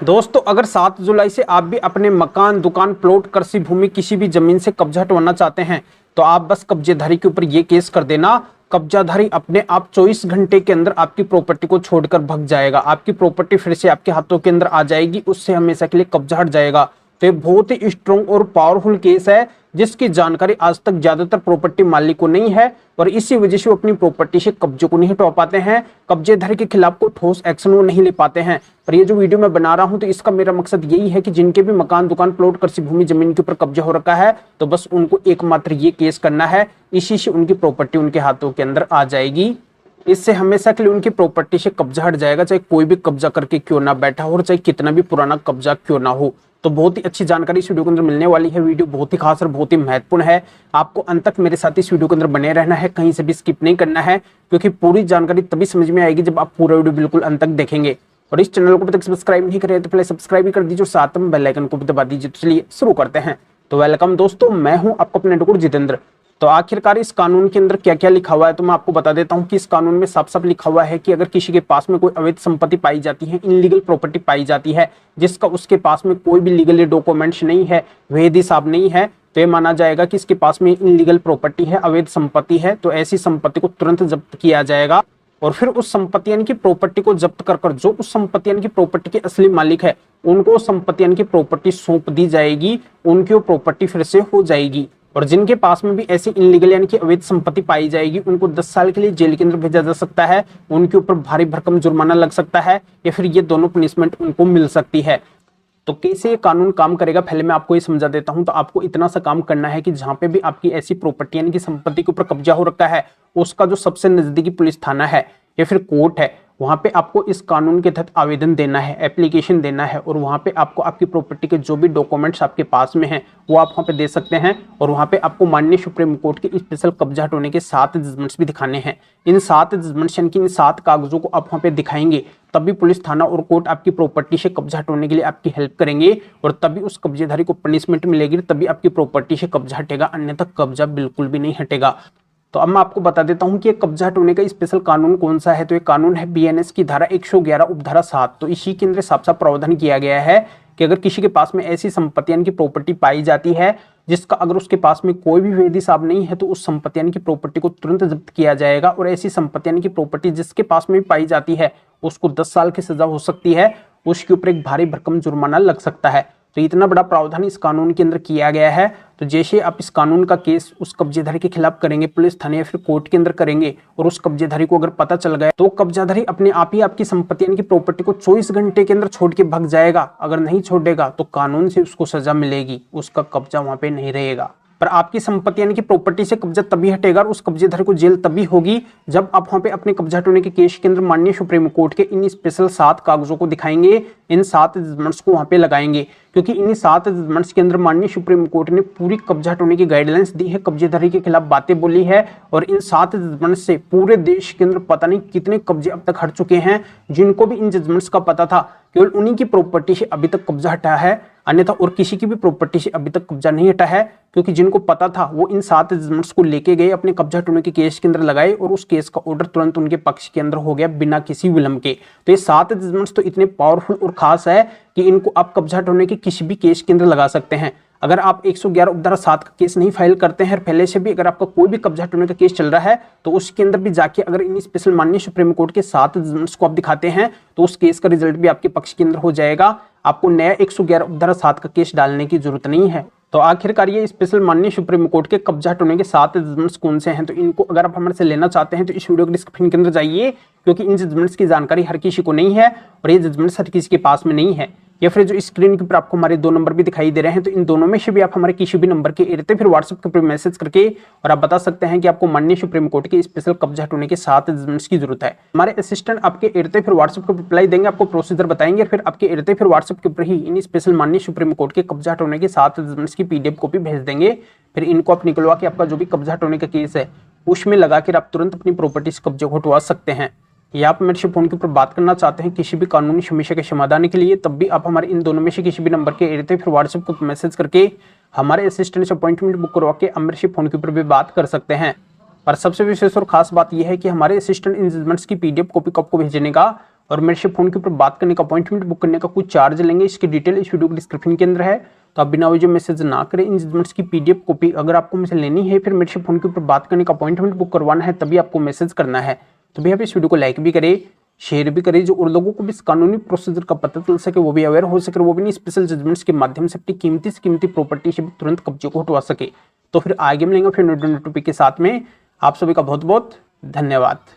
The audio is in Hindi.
दोस्तों अगर 7 जुलाई से आप भी अपने मकान, दुकान, प्लॉट, कृषि भूमि किसी भी जमीन से कब्जा हटवाना चाहते हैं तो आप बस कब्जेदारी के ऊपर ये केस कर देना। कब्जाधारी अपने आप 24 घंटे के अंदर आपकी प्रॉपर्टी को छोड़कर भग जाएगा। आपकी प्रॉपर्टी फिर से आपके हाथों के अंदर आ जाएगी, उससे हमेशा के लिए कब्जा हट जाएगा। तो ये बहुत ही स्ट्रॉन्ग और पावरफुल केस है जिसकी जानकारी आज तक ज्यादातर प्रॉपर्टी मालिक को नहीं है और इसी वजह से वो अपनी प्रॉपर्टी से कब्जे को नहीं हटवा पाते हैं। कब्जेदार के खिलाफ कोई ठोस एक्शन वो नहीं ले पाते हैं। पर ये जो वीडियो मैं बना रहा हूं तो इसका मेरा मकसद यही है कि जिनके भी मकान, दुकान, प्लॉट, कृषि भूमि, जमीन के ऊपर कब्जा हो रखा है तो बस उनको एकमात्र ये केस करना है, इसी से उनकी प्रॉपर्टी उनके हाथों के अंदर आ जाएगी। इससे हमेशा के लिए उनकी प्रॉपर्टी से कब्जा हट जाएगा, चाहे कोई भी कब्जा करके क्यों ना बैठा हो और चाहे कितना भी पुराना कब्जा क्यों ना हो। तो बहुत ही अच्छी जानकारी इस वीडियो के अंदर मिलने वाली है। वीडियो बहुत ही खास और बहुत ही महत्वपूर्ण है। आपको अंत तक मेरे साथ इस वीडियो के अंदर बने रहना है, कहीं से भी स्किप नहीं करना है, क्योंकि पूरी जानकारी तभी समझ में आएगी जब आप पूरा वीडियो बिल्कुल अंत तक देखेंगे। और इस चैनल को अभी तक सब्सक्राइब नहीं करे तो पहले सब्सक्राइब भी कर दीजिए और साथ में बेल आइकन को भी दबा दीजिए। तो चलिए शुरू करते हैं। तो वेलकम दोस्तों, मैं हूं आपका अपना डॉक्टर जितेंद्र। तो आखिरकार इस कानून के अंदर क्या क्या लिखा हुआ है तो मैं आपको बता देता हूं कि इस कानून में साफ साफ लिखा हुआ है कि अगर किसी के पास में कोई अवैध संपत्ति पाई जाती है, इनलीगल प्रॉपर्टी पाई जाती है, जिसका उसके पास में कोई भी लीगली डॉक्यूमेंट्स नहीं है, वैध हिसाब नहीं है, तो ये माना जाएगा कि इसके पास में इनलीगल प्रॉपर्टी है, अवैध संपत्ति है। तो ऐसी संपत्ति को तुरंत जब्त किया जाएगा और फिर उस संपत्ति यानी कि प्रॉपर्टी को जब्त कर जो उस संपत्ति यानी कि प्रॉपर्टी के असली मालिक है उनको संपत्ति यानी कि प्रॉपर्टी सौंप दी जाएगी, उनकी वो प्रॉपर्टी फिर से हो जाएगी। और जिनके पास में भी ऐसी इनलीगल यानी कि अवैध संपत्ति पाई जाएगी उनको 10 साल के लिए जेल के अंदर भेजा जा सकता है, उनके ऊपर भारी भरकम जुर्माना लग सकता है या फिर ये दोनों पनिशमेंट उनको मिल सकती है। तो कैसे ये कानून काम करेगा पहले मैं आपको ये समझा देता हूं। तो आपको इतना सा काम करना है कि जहां पे भी आपकी ऐसी प्रॉपर्टी यानी कि संपत्ति के ऊपर कब्जा हो रखा है उसका जो सबसे नजदीकी पुलिस थाना है या फिर कोर्ट है, वहां पे आपको इस कानून के तहत आवेदन देना है, एप्लीकेशन देना है और वहां पे आपको आपकी प्रॉपर्टी के जो भी डॉक्यूमेंट्स आपके पास में हैं वो आप वहां पे दे सकते हैं। और वहां पे आपको माननीय सुप्रीम कोर्ट के स्पेशल कब्जा हटवाने के 7 जजमेंट्स भी दिखाने हैं। इन 7 जजमेंट्स यानी कि इन 7 कागजों को आप वहां पे दिखाएंगे तभी पुलिस थाना और कोर्ट आपकी प्रॉपर्टी से कब्जा हटवाने के लिए आपकी हेल्प करेंगे और तभी उस कब्जेदारी को पनिशमेंट मिलेगी, तभी आपकी प्रॉपर्टी से कब्जा हटेगा, अन्यथा कब्जा बिल्कुल भी नहीं हटेगा। तो अब मैं आपको बता देता हूं कि ये कब्जा हटवाने का स्पेशल कानून कौन सा है। तो ये कानून है बीएनएस की धारा 111 उपधारा 7। तो इसी के अंदर साफ साफ प्रावधान किया गया है कि अगर किसी के पास में ऐसी संपत्ति यानी कि प्रॉपर्टी पाई जाती है जिसका अगर उसके पास में कोई भी वैध हिसाब नहीं है तो उस संपत्ति यानी कि प्रॉपर्टी को तुरंत जब्त किया जाएगा। और ऐसी संपत्ति यानी कि प्रॉपर्टी जिसके पास में भी पाई जाती है उसको 10 साल की सजा हो सकती है, उसके ऊपर एक भारी भरकम जुर्माना लग सकता है। तो इतना बड़ा प्रावधान इस कानून के अंदर किया गया है। तो जैसे आप इस कानून का केस उस कब्जेधारी के खिलाफ करेंगे पुलिस थाने या फिर कोर्ट के अंदर करेंगे और उस कब्जेधारी को अगर पता चल गया तो कब्जाधारी अपने आप ही आपकी संपत्ति यानी कि प्रॉपर्टी को 24 घंटे के अंदर छोड़ के भाग जाएगा। अगर नहीं छोड़ेगा तो कानून से उसको सजा मिलेगी, उसका कब्जा वहां पे नहीं रहेगा। पर आपकी संपत्ति यानी कि प्रॉपर्टी से कब्जा तभी हटेगा और उस कब्जेदार को जेल तभी होगी जब आप वहां पे अपने कब्जा हटवाने के केस के अंदर माननीय सुप्रीम कोर्ट के इन स्पेशल 7 कागजों को दिखाएंगे, इन 7 जजमेंट्स को वहां पे लगाएंगे। क्योंकि इन 7 जजमेंट्स के अंदर माननीय सुप्रीम कोर्ट ने पूरी कब्जा हटवाने की गाइडलाइंस दी है, कब्जेदारी के खिलाफ बातें बोली है और इन 7 जजमेंट्स से पूरे देश के अंदर पता नहीं कितने कब्जे अब तक हट चुके हैं। जिनको भी इन जजमेंट्स का पता था केवल उन्हीं की प्रॉपर्टी से अभी तक कब्जा हटा है, अन्यथा और किसी की भी प्रॉपर्टी से अभी तक कब्जा नहीं हटा है। क्योंकि जिनको पता था वो इन 7 जजमेंट्स को लेके गए, अपने कब्जा हटवाने के केस के अंदर लगाए और उस केस का ऑर्डर तुरंत उनके पक्ष के अंदर हो गया बिना किसी विलंब के। तो ये 7 जजमेंट्स तो इतने पावरफुल और खास है कि इनको आप कब्जा हटवाने के किसी भी केस के अंदर लगा सकते हैं। अगर आप 111 उपधारा 7 का केस नहीं फाइल करते हैं, पहले से भी अगर आपका कोई भी कब्जा हटवाने का केस चल रहा है तो उसके अंदर भी जाके अगर इन स्पेशल माननीय सुप्रीम कोर्ट के 7 जजमेंट्स को आप दिखाते हैं तो उस केस का रिजल्ट भी आपके पक्ष के अंदर हो जाएगा। आपको नया 111 उपधारा 7 का केस डालने की जरूरत नहीं है। तो आखिरकार ये स्पेशल माननीय सुप्रीम कोर्ट के कब्जा हटवाने के 7 जजमेंट्स कौन से हैं, तो इनको अगर आप हमारे से लेना चाहते हैं तो इस वीडियो के डिस्क्रिप्शन के अंदर जाइए, क्योंकि इन जजमेंट्स की जानकारी हर किसी को नहीं है और ये जजमेंट्स हर किसी के पास में नहीं है। या फिर जो स्क्रीन के ऊपर आपको हमारे 2 नंबर भी दिखाई दे रहे हैं तो इन दोनों में से भी आप हमारे किसी भी नंबर के एरते फिर व्हाट्सएप के ऊपर मैसेज करके और आप बता सकते हैं कि आपको माननीय सुप्रीम कोर्ट के स्पेशल कब्जा हटवाने के 7 जजमेंट्स की जरूरत है। हमारे असिस्टेंट आपके एरते फिर व्हाट्सएप को रिप्लाई देंगे, आपको प्रोसीजर बताएंगे, फिर आपके एरते फिर व्हाट्सएप के ऊपर ही इन स्पेशल माननीय सुप्रीम कोर्ट के कब्जा हटवाने के 7 जजमेंट्स की PDF कॉपी भेज देंगे। फिर इनको आप निकलवा के आपका जो भी कब्जा हटवाने का केस है उसमें लगा कर आप तुरंत अपनी प्रॉपर्टी से कब्जा हटवा सकते हैं। या आप मेरे से फोन के ऊपर बात करना चाहते हैं किसी भी कानूनी समस्या के समाधान के लिए, तब भी आप हमारे इन दोनों में से किसी भी नंबर के एरते फिर व्हाट्सएप को मैसेज करके हमारे असिस्टेंट से अपॉइंटमेंट बुक करवा के मेरे से फोन के ऊपर भी बात कर सकते हैं। पर सबसे विशेष और खास बात यह है कि हमारे असिस्टेंट इन जजमेंट्स की PDF कॉपी को आपको भेजने का और मेरे से फोन के ऊपर बात करने का, अपॉइंटमेंट बुक करने का कुछ चार्ज लेंगे। इसकी डिटेल इस वीडियो के डिस्क्रिप्शन के अंदर है, तो आप बिना वजह मैसेज ना करें। इन जजमेंट्स की पीडीएफ कॉपी अगर आपको मुझसे लेनी है, फिर मेरे से फोन के ऊपर बात करने का, अपॉइंटमेंट बुक करवाना है, तभी आपको मैसेज करना है। तो भैया इस वीडियो को लाइक भी करें, शेयर भी करें, जो और लोगों को भी इस कानूनी प्रोसीजर का पता चल सके, वो भी अवेयर हो सके, वो भी नहीं स्पेशल जजमेंट्स के माध्यम से अपनी कीमती से कीमती प्रॉपर्टी से तुरंत कब्जे को हटवा सके। तो फिर आगे मिलेंगे फिर नोटिफिकेशन के साथ में। आप सभी का बहुत बहुत धन्यवाद।